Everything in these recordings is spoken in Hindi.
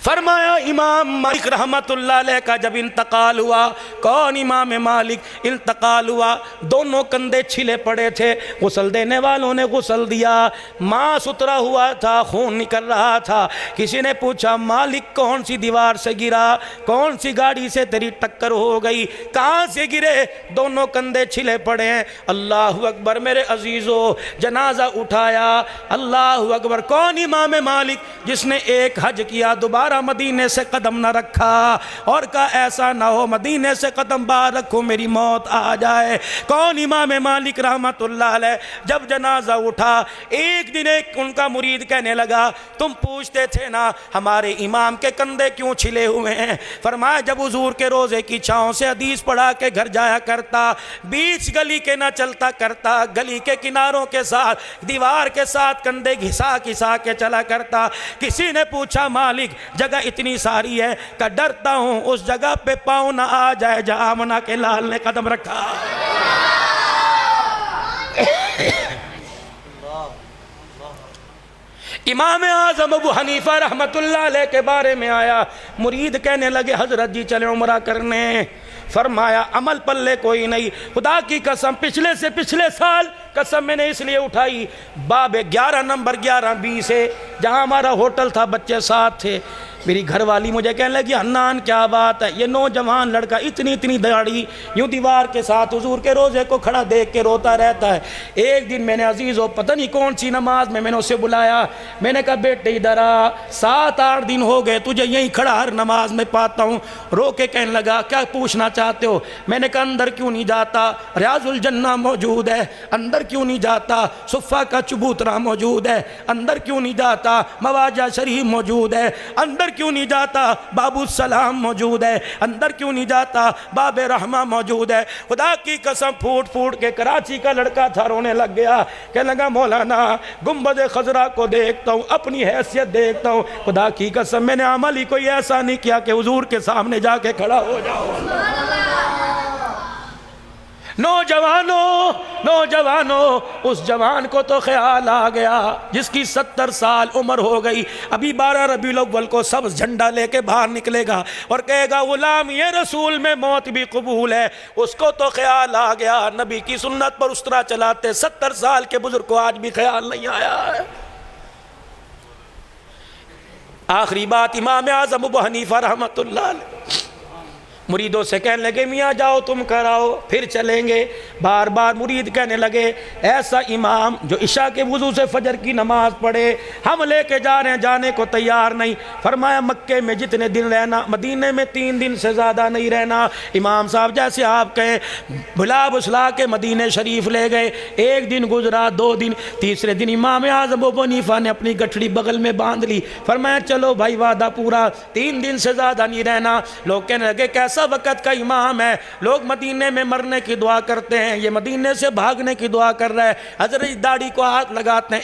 फरमाया इमाम मालिक रहमतुल्लाह अलैह का जब इंतकाल हुआ, कौन इमाम मालिक इंतकाल हुआ, दोनों कंधे छिले पड़े थे, गुस्ल देने वालों ने गुस्ल दिया, मांस उतरा हुआ था, खून निकल रहा था। किसी ने पूछा मालिक कौन सी दीवार से गिरा, कौन सी गाड़ी से तेरी टक्कर हो गई, कहाँ से गिरे, दोनों कंधे छिले पड़े हैं। अल्लाह अकबर मेरे अजीजों, जनाजा उठाया, अल्लाह अकबर। कौन इमाम मालिक जिसने एक हज किया दोबारा मदीने से कदम न रखा और कहा ऐसा ना हो मदीने से कदम बाहर रखो मेरी मौत आ जाए। कौन इमाम मालिक रहमतुल्लाह अलैह। जब जनाजा उठा एक दिन एक उनका मुरीद कहने लगा तुम पूछते थे ना हमारे इमाम के कंधे क्यों छिले हुए हैं। फरमाया जब हुजूर के रोजे की छांव से हदीस पढ़ा के घर जाया करता, बीच गली के ना चलता करता, गली के किनारों के साथ दीवार के साथ कंधे घिसा घिसा के चला करता। किसी ने पूछा मालिक जगह इतनी सारी है का डरता हूं उस जगह पे पाँव ना आ जाए जहां आमना के लाल ने कदम रखा। इमाम आज़म अबू हनीफा रहमतुल्लाह अलैह के बारे में आया, मुरीद कहने लगे हजरत जी चले उमरा करने। फरमाया अमल पल्ले कोई नहीं, खुदा की कसम पिछले से पिछले साल कसम मैंने इसलिए उठाई, बाब 11 नंबर 11B से जहाँ हमारा होटल था बच्चे साथ थे, मेरी घरवाली मुझे कहने लगी हन्नान क्या बात है, ये नौजवान लड़का इतनी इतनी दाढ़ी यूं दीवार के साथ हुजूर के रोजे को खड़ा देख के रोता रहता है। एक दिन मैंने अजीज़ो पता नहीं कौन सी नमाज में मैंने उसे बुलाया, मैंने कहा बेटे इधर आ, 7-8 दिन हो गए तुझे यहीं खड़ा हर नमाज में पाता हूँ। रो के कहने लगा क्या पूछना चाहते हो। मैंने कहा अंदर क्यों नहीं जाता, रियाजुल जन्ना मौजूद है, अंदर क्यों नहीं जाता, सुफ़ा का चबूतरा मौजूद है, अंदर क्यों नहीं जाता, मवाजा शरीफ मौजूद है, अंदर क्यों नहीं जाता, बाबू सलाम मौजूद है, अंदर क्यों नहीं जाता, बाबे रहमा मौजूद है। खुदा की कसम फूट फूट के कराची का लड़का था रोने लग गया, कहने लगा मौलाना गुंबद खजरा को देखता हूँ अपनी हैसियत देखता हूँ, खुदा की कसम मैंने अमल ही कोई ऐसा नहीं किया कि हुजूर के सामने जाके खड़ा हो जाओ। नौजवानों नौजवानों उस जवान को तो ख्याल आ गया जिसकी 70 साल उम्र हो गई, अभी 12 रबीउल अव्वल को सब झंडा लेके बाहर निकलेगा और कहेगा गुलाम ये रसूल में मौत भी कबूल है। उसको तो ख्याल आ गया, नबी की सुन्नत पर उस्तरा चलाते 70 साल के बुजुर्ग को आज भी ख्याल नहीं आया है। आखिरी बात इमाम आज़म अबू हनीफा रहमतुल्लाह अलैह मुरीदों से कहने लगे मियाँ जाओ तुम कराओ फिर चलेंगे। बार बार मुरीद कहने लगे ऐसा इमाम जो इशा के वुजू से फजर की नमाज पढ़े हम लेके जा रहे हैं, जाने को तैयार नहीं। फरमाया मक्के में जितने दिन रहना मदीने में 3 दिन से ज़्यादा नहीं रहना। इमाम साहब जैसे आप कहें भुला भुसला के मदीने शरीफ ले गए, 1 दिन गुजरा 2 दिन, तीसरे दिन इमाम आज़म अबू हनीफा ने अपनी गठड़ी बगल में बांध ली। फरमाया चलो भाई वादा पूरा, 3 दिन से ज़्यादा नहीं रहना। लोग कहने लगे कैसा वक़्त का इमाम है, लोग मदीने में मरने की दुआ करते हैं, ये मदीने से भागने की दुआ कर रहा है। हजरत दाढ़ी को हाथ लगाते हैं,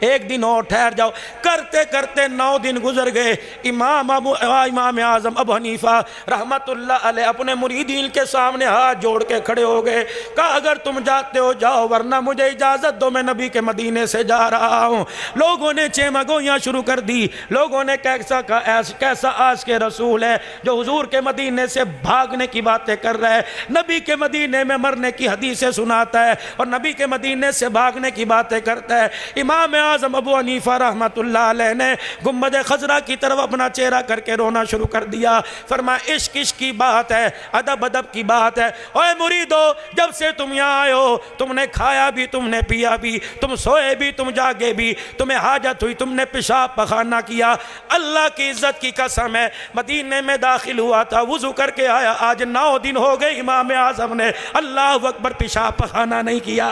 एक दिन और ठहर जाओ। करते करते 9 दिन गुजर गए। इमाम आज़म अबू हनीफा रहमतुल्लाह अलैह अपने मुरीदीन के सामने हाथ जोड़ के खड़े हो गए। कहा अगर तुम जाते हो जाओ वरना मुझे इजाज़त दो, मैं नबी के मदीने से जा रहा हूँ। लोगों ने चेमगोइयाँ शुरू कर दी। लोगों ने कैसा आज के रसूल है जो हुजूर के मदीने से भागने की बातें कर रहा है, नबी के मदीने में मरने की हदीसें सुनाता है और नबी के मदीने से भागने की बातें करता है। इमाम आज़म अबू हनीफा रहमतुल्लाह अलैह ने गुंबद खजरा की तरफ अपना चेहरा करके रोना शुरू कर दिया। फरमाया इश्क इश्क की बात है, अदब अदब की बात है। ओए मुरीदो जब से तुम यहाँ आए हो तुमने खाया भी, तुमने पिया भी, तुम सोए भी, तुम जागे भी, तुम्हें हाजत हुई तुमने पेशाब पखाना किया। अल्लाह की इज्जत की कसम है मदीने में दाखिल हुआ था, वुजू करके आया, आज 9 दिन हो गए इमाम आज़म ने अल्लाह अकबर पेशाब पखाना नहीं किया।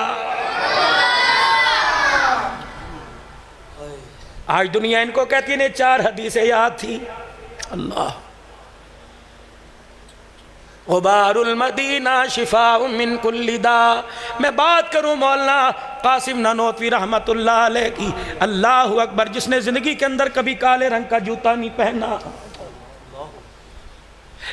आज दुनिया इनको कहती है 4 हदीसें याद थी। अल्लाह गुबारुल मदीना शिफाउम मिन कुल्ली दा। मैं बात करूं मौलाना कासिम नानोतवी रहमतुल्लाह अलैह की, अल्लाह अकबर, जिसने जिंदगी के अंदर कभी काले रंग का जूता नहीं पहना,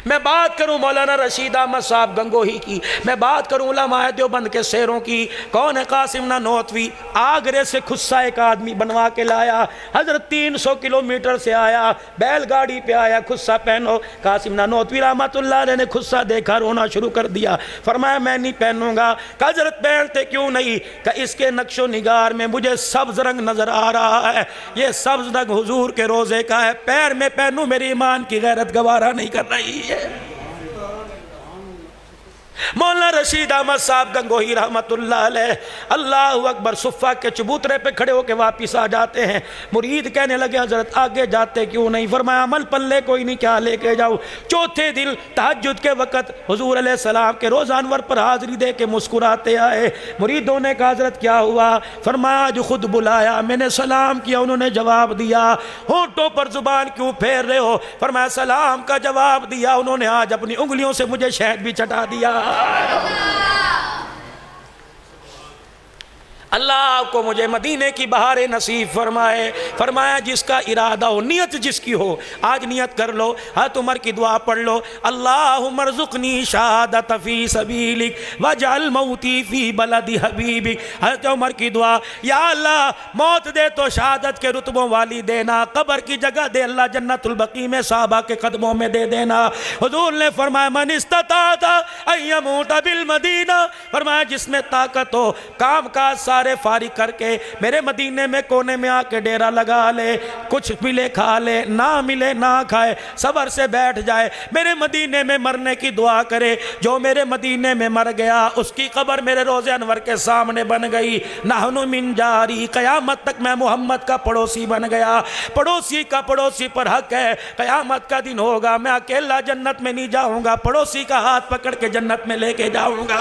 मैं बात करूं मौलाना रशीद अहमद साहब गंगोही की, मैं बात करूं उलमाए देवबंद के शेरों की। कौन है कासिम नानोतवी? आगरे से खुस्सा एक आदमी बनवा के लाया, हजरत 300 किलोमीटर से आया, बैलगाड़ी पे आया, खुस्सा पहनो। कासिम नानोतवी रहमतुल्लाह अलैह ने खुस्सा देखा, रोना शुरू कर दिया, फरमाया मैं नहीं पहनूंगा। हजरत पहनते क्यों नहीं? कि इसके नक्शो निगार में मुझे सब्ज रंग नजर आ रहा है, ये सब्ज रंग हुजूर के रोजे का है, पैर में पहनूं मेरी ईमान की गैरत गवारा नहीं कर रही है। मौलाना रशीद अहमद साहब गंगोही रहमतुल्लाह अलैह अल्लाहु अकबर सुफ़ा के चबूतरे पे खड़े होकर वापिस आ जाते हैं। मुरीद कहने लगे हजरत आगे जाते क्यों नहीं? फरमाया अमल पल्ले कोई नहीं, क्या लेके जाऊँ? चौथे दिन तहज्जुद के वक़्त हुजूर अलैहिस्सलाम के रोज़ा अनवर पर हाज़िरी दे के मुस्कुराते आए। मुरीदों ने कहा हजरत क्या हुआ? फरमाया आज खुद बुलाया, मैंने सलाम किया, उन्होंने जवाब दिया। होंठों पर जुबान क्यों फेर रहे हो? फरमाया सलाम का जवाब दिया, उन्होंने आज अपनी उंगलियों से मुझे शहद भी चटा दिया। अल्लाह को मुझे मदीने की बहारें नसीब फरमाए। फरमाया जिसका इरादा हो, नियत जिसकी हो, आज नियत कर लो, हज़रत उमर की दुआ पढ़ लो, अल्लाहुम्मा रज़ुक़नी शहादत फ़ी सबीलिक वजअल मौती फ़ी बलदी हबीबिक। हज़रत उमर की दुआ, या अल्लाह मौत दे तो शहादत के रुतबों वाली देना, कब्र की जगह दे अल्लाह जन्नतुल बकी में साहबा के कदमों में दे देना। हुज़ूर ने फरमाया मन इस्तताअ अन यमूत बिल मदीना, फरमाया जिसमें ताकत हो काम काज सारे फारिग करके मेरे मदीने में कोने में आके डेरा लगा ले, कुछ मिले खा ले, ना मिले ना खाए, सबर से बैठ जाए, मेरे मदीने में मरने की दुआ करे। जो मेरे मदीने में मर गया उसकी कब्र मेरे रोज़े अनवर के सामने बन गई। नहनु मिन जारी, क़यामत तक मैं मोहम्मद का पड़ोसी बन गया। पड़ोसी का पड़ोसी पर हक है। क़यामत का दिन होगा मैं अकेला जन्नत में नहीं जाऊंगा, पड़ोसी का हाथ पकड़ के जन्नत में लेके जाऊंगा।